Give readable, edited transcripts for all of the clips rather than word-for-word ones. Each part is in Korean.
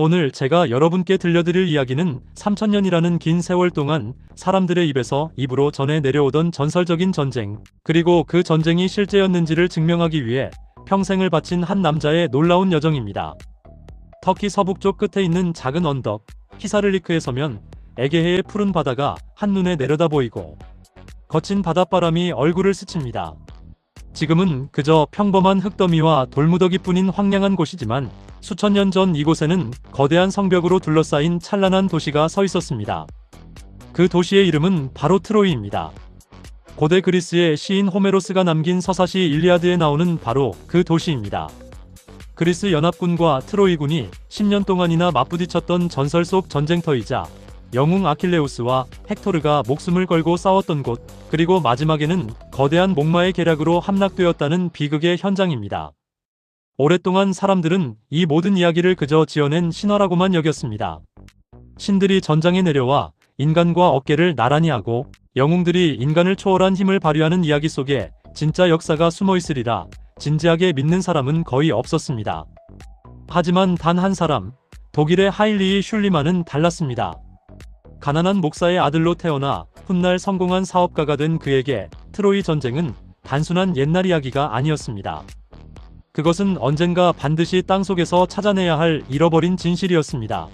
오늘 제가 여러분께 들려드릴 이야기는 3000년이라는 긴 세월 동안 사람들의 입에서 입으로 전해 내려오던 전설적인 전쟁, 그리고 그 전쟁이 실제였는지를 증명하기 위해 평생을 바친 한 남자의 놀라운 여정입니다. 터키 서북쪽 끝에 있는 작은 언덕, 히사를리크에 서면 에게해의 푸른 바다가 한눈에 내려다 보이고 거친 바닷바람이 얼굴을 스칩니다. 지금은 그저 평범한 흙더미와 돌무더기뿐인 황량한 곳이지만 수천 년 전 이곳에는 거대한 성벽으로 둘러싸인 찬란한 도시가 서 있었습니다. 그 도시의 이름은 바로 트로이입니다. 고대 그리스의 시인 호메로스가 남긴 서사시 일리아드에 나오는 바로 그 도시입니다. 그리스 연합군과 트로이군이 10년 동안이나 맞부딪혔던 전설 속 전쟁터이자 영웅 아킬레우스와 헥토르가 목숨을 걸고 싸웠던 곳, 그리고 마지막에는 거대한 목마의 계략으로 함락되었다는 비극의 현장입니다. 오랫동안 사람들은 이 모든 이야기를 그저 지어낸 신화라고만 여겼습니다. 신들이 전장에 내려와 인간과 어깨를 나란히 하고 영웅들이 인간을 초월한 힘을 발휘하는 이야기 속에 진짜 역사가 숨어 있으리라 진지하게 믿는 사람은 거의 없었습니다. 하지만 단 한 사람, 독일의 하일리히 슐리만은 달랐습니다. 가난한 목사의 아들로 태어나 훗날 성공한 사업가가 된 그에게 트로이 전쟁은 단순한 옛날 이야기가 아니었습니다. 그것은 언젠가 반드시 땅속에서 찾아내야 할 잃어버린 진실이었습니다.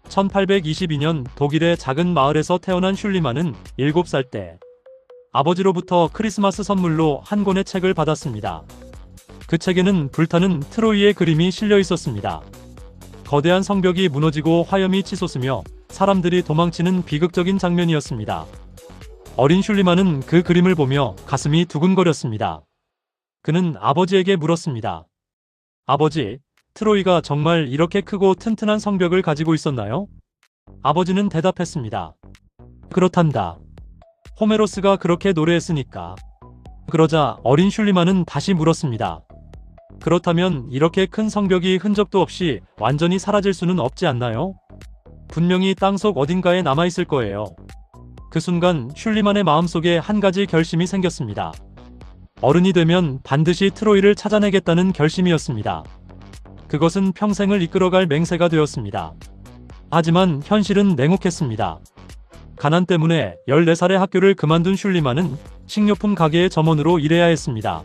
1822년 독일의 작은 마을에서 태어난 슐리만은 7살 때 아버지로부터 크리스마스 선물로 한 권의 책을 받았습니다. 그 책에는 불타는 트로이의 그림이 실려 있었습니다. 거대한 성벽이 무너지고 화염이 치솟으며 사람들이 도망치는 비극적인 장면이었습니다. 어린 슐리만은 그 그림을 보며 가슴이 두근거렸습니다. 그는 아버지에게 물었습니다. 아버지, 트로이가 정말 이렇게 크고 튼튼한 성벽을 가지고 있었나요? 아버지는 대답했습니다. 그렇단다. 호메로스가 그렇게 노래했으니까. 그러자 어린 슐리만은 다시 물었습니다. 그렇다면 이렇게 큰 성벽이 흔적도 없이 완전히 사라질 수는 없지 않나요? 분명히 땅속 어딘가에 남아있을 거예요. 그 순간 슐리만의 마음속에 한 가지 결심이 생겼습니다. 어른이 되면 반드시 트로이를 찾아내겠다는 결심이었습니다. 그것은 평생을 이끌어갈 맹세가 되었습니다. 하지만 현실은 냉혹했습니다. 가난 때문에 14살의 학교를 그만둔 슐리만은 식료품 가게의 점원으로 일해야 했습니다.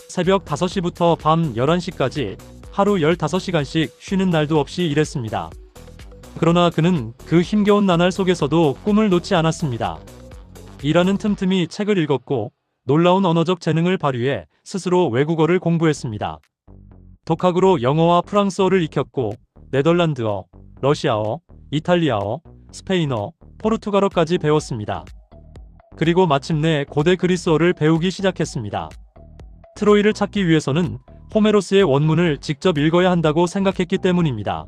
새벽 5시부터 밤 11시까지 하루 15시간씩 쉬는 날도 없이 일했습니다. 그러나 그는 그 힘겨운 나날 속에서도 꿈을 놓지 않았습니다. 일하는 틈틈이 책을 읽었고 놀라운 언어적 재능을 발휘해 스스로 외국어를 공부했습니다. 독학으로 영어와 프랑스어를 익혔고 네덜란드어, 러시아어, 이탈리아어, 스페인어, 포르투갈어까지 배웠습니다. 그리고 마침내 고대 그리스어를 배우기 시작했습니다. 트로이를 찾기 위해서는 호메로스의 원문을 직접 읽어야 한다고 생각했기 때문입니다.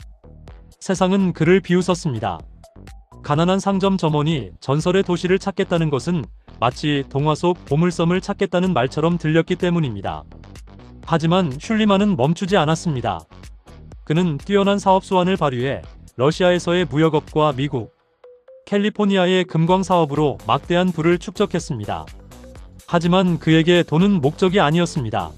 세상은 그를 비웃었습니다. 가난한 상점 점원이 전설의 도시를 찾겠다는 것은 마치 동화 속 보물섬을 찾겠다는 말처럼 들렸기 때문입니다. 하지만 슐리만은 멈추지 않았습니다. 그는 뛰어난 사업 수완을 발휘해 러시아에서의 무역업과 미국, 캘리포니아의 금광 사업으로 막대한 부를 축적했습니다. 하지만 그에게 돈은 목적이 아니었습니다.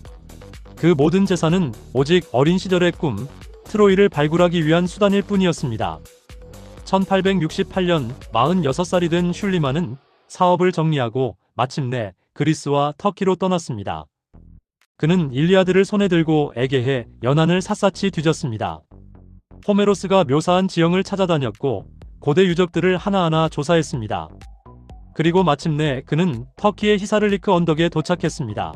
그 모든 재산은 오직 어린 시절의 꿈, 트로이를 발굴하기 위한 수단일 뿐이었습니다. 1868년 46살이 된 슐리만은 사업을 정리하고 마침내 그리스와 터키로 떠났습니다. 그는 일리아드를 손에 들고 에게해 연안을 샅샅이 뒤졌습니다. 호메로스가 묘사한 지형을 찾아다녔고 고대 유적들을 하나하나 조사했습니다. 그리고 마침내 그는 터키의 히사를리크 언덕에 도착했습니다.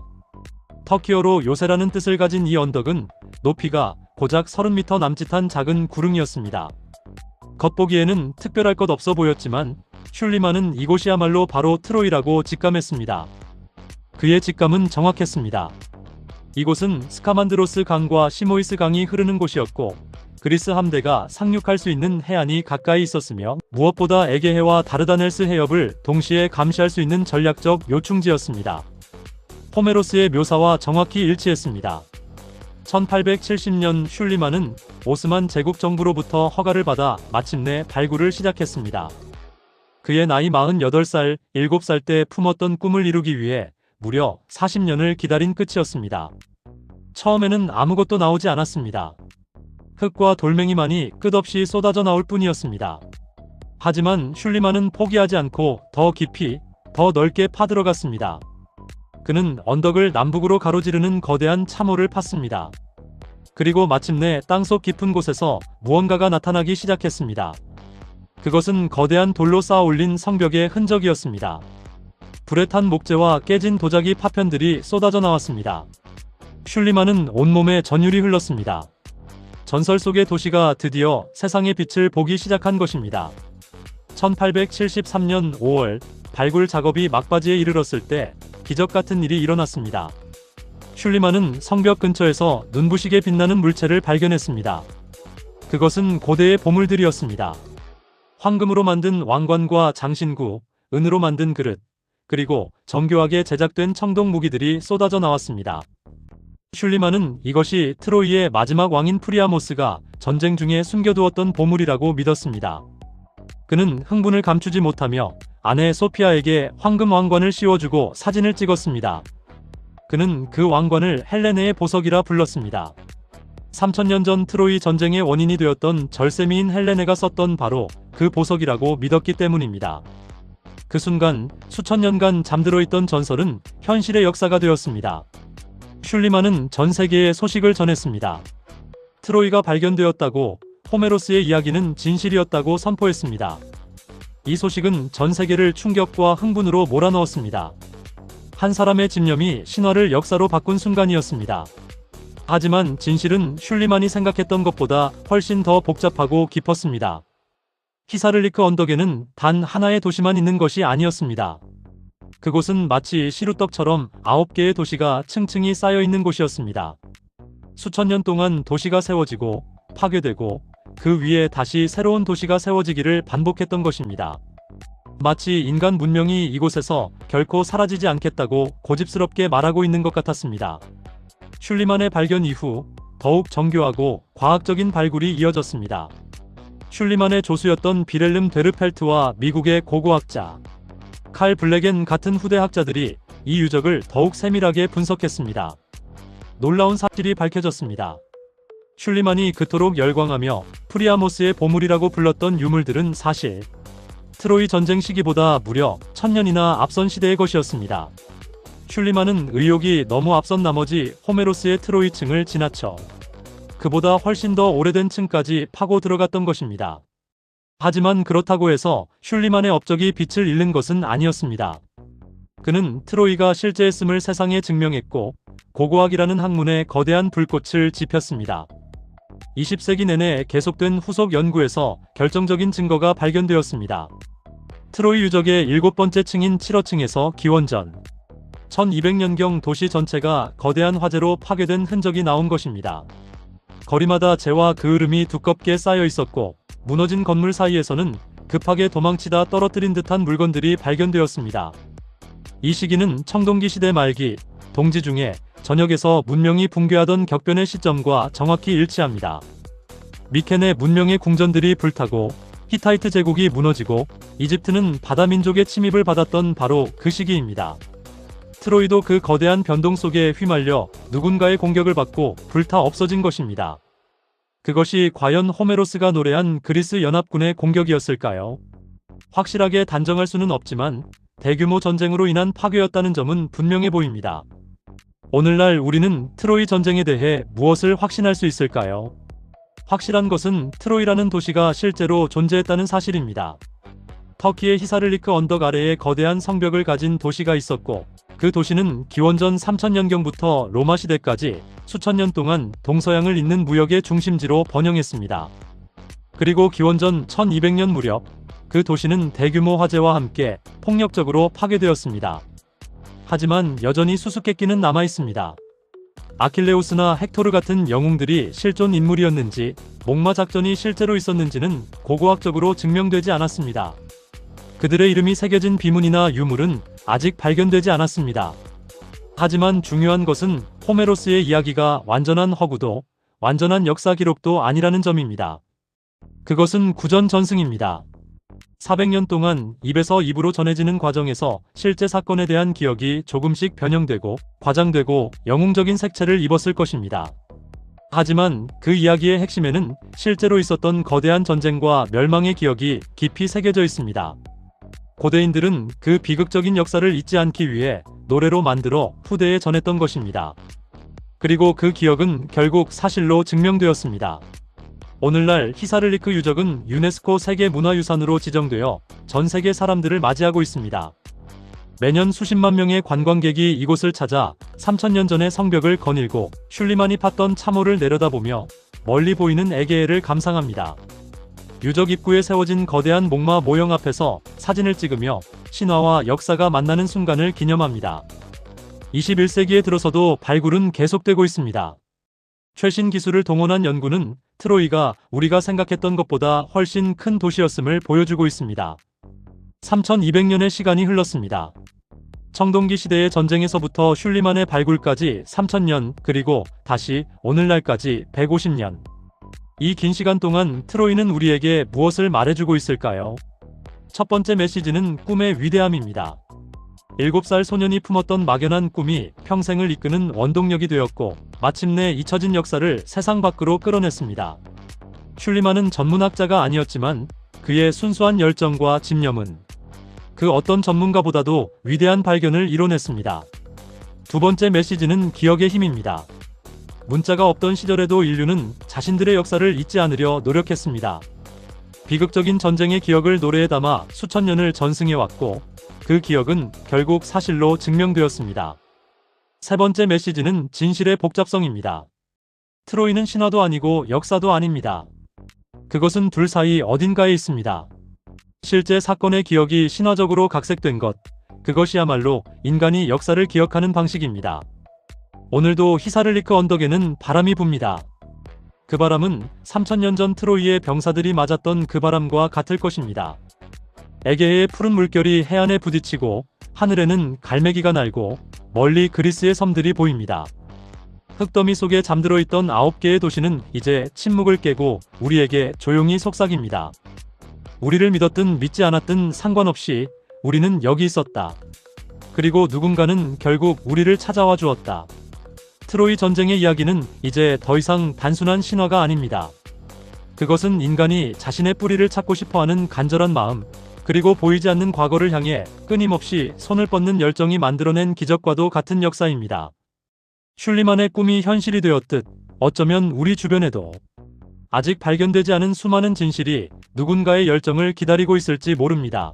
터키어로 요새라는 뜻을 가진 이 언덕은 높이가 고작 30m 남짓한 작은 구릉이었습니다. 겉보기에는 특별할 것 없어 보였지만 슐리만은 이곳이야말로 바로 트로이라고 직감했습니다. 그의 직감은 정확했습니다. 이곳은 스카만드로스 강과 시모이스 강이 흐르는 곳이었고 그리스 함대가 상륙할 수 있는 해안이 가까이 있었으며 무엇보다 에게해와 다르다넬스 해협을 동시에 감시할 수 있는 전략적 요충지였습니다. 호메로스의 묘사와 정확히 일치했습니다. 1870년 슐리만은 오스만 제국 정부로부터 허가를 받아 마침내 발굴을 시작했습니다. 그의 나이 48살, 7살 때 품었던 꿈을 이루기 위해 무려 40년을 기다린 끝이었습니다. 처음에는 아무것도 나오지 않았습니다. 흙과 돌멩이만이 끝없이 쏟아져 나올 뿐이었습니다. 하지만 슐리만은 포기하지 않고 더 깊이, 더 넓게 파들어갔습니다. 그는 언덕을 남북으로 가로지르는 거대한 참호를 팠습니다. 그리고 마침내 땅속 깊은 곳에서 무언가가 나타나기 시작했습니다. 그것은 거대한 돌로 쌓아 올린 성벽의 흔적이었습니다. 불에 탄 목재와 깨진 도자기 파편들이 쏟아져 나왔습니다. 슐리만은 온몸에 전율이 흘렀습니다. 전설 속의 도시가 드디어 세상의 빛을 보기 시작한 것입니다. 1873년 5월 발굴 작업이 막바지에 이르렀을 때 기적 같은 일이 일어났습니다. 슐리만은 성벽 근처에서 눈부시게 빛나는 물체를 발견했습니다. 그것은 고대의 보물들이었습니다. 황금으로 만든 왕관과 장신구, 은으로 만든 그릇, 그리고 정교하게 제작된 청동 무기들이 쏟아져 나왔습니다. 슐리만은 이것이 트로이의 마지막 왕인 프리아모스가 전쟁 중에 숨겨두었던 보물이라고 믿었습니다. 그는 흥분을 감추지 못하며 아내 소피아에게 황금 왕관을 씌워주고 사진을 찍었습니다. 그는 그 왕관을 헬레네의 보석이라 불렀습니다. 3000년 전 트로이 전쟁의 원인이 되었던 절세미인 헬레네가 썼던 바로 그 보석이라고 믿었기 때문입니다. 그 순간 수천 년간 잠들어 있던 전설은 현실의 역사가 되었습니다. 슐리만은 전 세계에 소식을 전했습니다. 트로이가 발견되었다고, 호메로스의 이야기는 진실이었다고 선포했습니다. 이 소식은 전 세계를 충격과 흥분으로 몰아넣었습니다. 한 사람의 집념이 신화를 역사로 바꾼 순간이었습니다. 하지만 진실은 슐리만이 생각했던 것보다 훨씬 더 복잡하고 깊었습니다. 히사를리크 언덕에는 단 하나의 도시만 있는 것이 아니었습니다. 그곳은 마치 시루떡처럼 9개의 도시가 층층이 쌓여 있는 곳이었습니다. 수천 년 동안 도시가 세워지고 파괴되고 그 위에 다시 새로운 도시가 세워지기를 반복했던 것입니다. 마치 인간 문명이 이곳에서 결코 사라지지 않겠다고 고집스럽게 말하고 있는 것 같았습니다. 슐리만의 발견 이후 더욱 정교하고 과학적인 발굴이 이어졌습니다. 슐리만의 조수였던 비렐름 데르펠트와 미국의 고고학자 칼 블랙엔 같은 후대 학자들이 이 유적을 더욱 세밀하게 분석했습니다. 놀라운 사실이 밝혀졌습니다. 슐리만이 그토록 열광하며 프리아모스의 보물이라고 불렀던 유물들은 사실 트로이 전쟁 시기보다 무려 1000년이나 앞선 시대의 것이었습니다. 슐리만은 의욕이 너무 앞선 나머지 호메로스의 트로이 층을 지나쳐 그보다 훨씬 더 오래된 층까지 파고 들어갔던 것입니다. 하지만 그렇다고 해서 슐리만의 업적이 빛을 잃는 것은 아니었습니다. 그는 트로이가 실제했음을 세상에 증명했고 고고학이라는 학문에 거대한 불꽃을 지폈습니다. 20세기 내내 계속된 후속 연구에서 결정적인 증거가 발견되었습니다. 트로이 유적의 7번째 층인 7호층에서 기원전 1200년경 도시 전체가 거대한 화재로 파괴된 흔적이 나온 것입니다. 거리마다 재와 그을음이 두껍게 쌓여 있었고 무너진 건물 사이에서는 급하게 도망치다 떨어뜨린 듯한 물건들이 발견되었습니다. 이 시기는 청동기 시대 말기, 동지 중에 전역에서 문명이 붕괴하던 격변의 시점과 정확히 일치합니다. 미켄의 문명의 궁전들이 불타고 히타이트 제국이 무너지고 이집트는 바다 민족의 침입을 받았던 바로 그 시기입니다. 트로이도 그 거대한 변동 속에 휘말려 누군가의 공격을 받고 불타 없어진 것입니다. 그것이 과연 호메로스가 노래한 그리스 연합군의 공격이었을까요? 확실하게 단정할 수는 없지만 대규모 전쟁으로 인한 파괴였다는 점은 분명해 보입니다. 오늘날 우리는 트로이 전쟁에 대해 무엇을 확신할 수 있을까요? 확실한 것은 트로이라는 도시가 실제로 존재했다는 사실입니다. 터키의 히사를리크 언덕 아래에 거대한 성벽을 가진 도시가 있었고 그 도시는 기원전 3000년경부터 로마 시대까지 수천 년 동안 동서양을 잇는 무역의 중심지로 번영했습니다. 그리고 기원전 1200년 무렵 그 도시는 대규모 화재와 함께 폭력적으로 파괴되었습니다. 하지만 여전히 수수께끼는 남아있습니다. 아킬레우스나 헥토르 같은 영웅들이 실존 인물이었는지 목마 작전이 실제로 있었는지는 고고학적으로 증명되지 않았습니다. 그들의 이름이 새겨진 비문이나 유물은 아직 발견되지 않았습니다. 하지만 중요한 것은 호메로스의 이야기가 완전한 허구도 완전한 역사 기록도 아니라는 점입니다. 그것은 구전 전승입니다. 400년 동안 입에서 입으로 전해지는 과정에서 실제 사건에 대한 기억이 조금씩 변형되고 과장되고 영웅적인 색채를 입었을 것입니다. 하지만 그 이야기의 핵심에는 실제로 있었던 거대한 전쟁과 멸망의 기억이 깊이 새겨져 있습니다. 고대인들은 그 비극적인 역사를 잊지 않기 위해 노래로 만들어 후대에 전했던 것입니다. 그리고 그 기억은 결국 사실로 증명되었습니다. 오늘날 히사를리크 유적은 유네스코 세계문화유산으로 지정되어 전 세계 사람들을 맞이하고 있습니다. 매년 수십만 명의 관광객이 이곳을 찾아 3000년 전의 성벽을 거닐고 슐리만이 팠던 참호를 내려다보며 멀리 보이는 에게해를 감상합니다. 유적 입구에 세워진 거대한 목마 모형 앞에서 사진을 찍으며 신화와 역사가 만나는 순간을 기념합니다. 21세기에 들어서도 발굴은 계속되고 있습니다. 최신 기술을 동원한 연구는 트로이가 우리가 생각했던 것보다 훨씬 큰 도시였음을 보여주고 있습니다. 3200년의 시간이 흘렀습니다. 청동기 시대의 전쟁에서부터 슐리만의 발굴까지 3000년, 그리고 다시 오늘날까지 150년. 이 긴 시간 동안 트로이는 우리에게 무엇을 말해주고 있을까요? 첫 번째 메시지는 꿈의 위대함입니다. 7살 소년이 품었던 막연한 꿈이 평생을 이끄는 원동력이 되었고 마침내 잊혀진 역사를 세상 밖으로 끌어냈습니다. 슐리만은 전문학자가 아니었지만 그의 순수한 열정과 집념은 그 어떤 전문가보다도 위대한 발견을 이뤄냈습니다. 두 번째 메시지는 기억의 힘입니다. 문자가 없던 시절에도 인류는 자신들의 역사를 잊지 않으려 노력했습니다. 비극적인 전쟁의 기억을 노래에 담아 수천 년을 전승해왔고 그 기억은 결국 사실로 증명되었습니다. 세 번째 메시지는 진실의 복잡성입니다. 트로이는 신화도 아니고 역사도 아닙니다. 그것은 둘 사이 어딘가에 있습니다. 실제 사건의 기억이 신화적으로 각색된 것, 그것이야말로 인간이 역사를 기억하는 방식입니다. 오늘도 히사를리크 언덕에는 바람이 붑니다. 그 바람은 3000년 전 트로이의 병사들이 맞았던 그 바람과 같을 것입니다. 에게해의 푸른 물결이 해안에 부딪히고 하늘에는 갈매기가 날고 멀리 그리스의 섬들이 보입니다. 흙더미 속에 잠들어 있던 9개의 도시는 이제 침묵을 깨고 우리에게 조용히 속삭입니다. 우리를 믿었든 믿지 않았든 상관없이 우리는 여기 있었다. 그리고 누군가는 결국 우리를 찾아와 주었다. 트로이 전쟁의 이야기는 이제 더 이상 단순한 신화가 아닙니다. 그것은 인간이 자신의 뿌리를 찾고 싶어하는 간절한 마음, 그리고 보이지 않는 과거를 향해 끊임없이 손을 뻗는 열정이 만들어낸 기적과도 같은 역사입니다. 슐리만의 꿈이 현실이 되었듯 어쩌면 우리 주변에도 아직 발견되지 않은 수많은 진실이 누군가의 열정을 기다리고 있을지 모릅니다.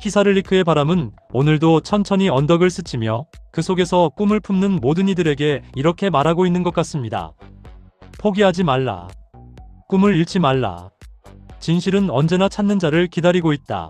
히사를리크의 바람은 오늘도 천천히 언덕을 스치며 그 속에서 꿈을 품는 모든 이들에게 이렇게 말하고 있는 것 같습니다. 포기하지 말라. 꿈을 잃지 말라. 진실은 언제나 찾는 자를 기다리고 있다.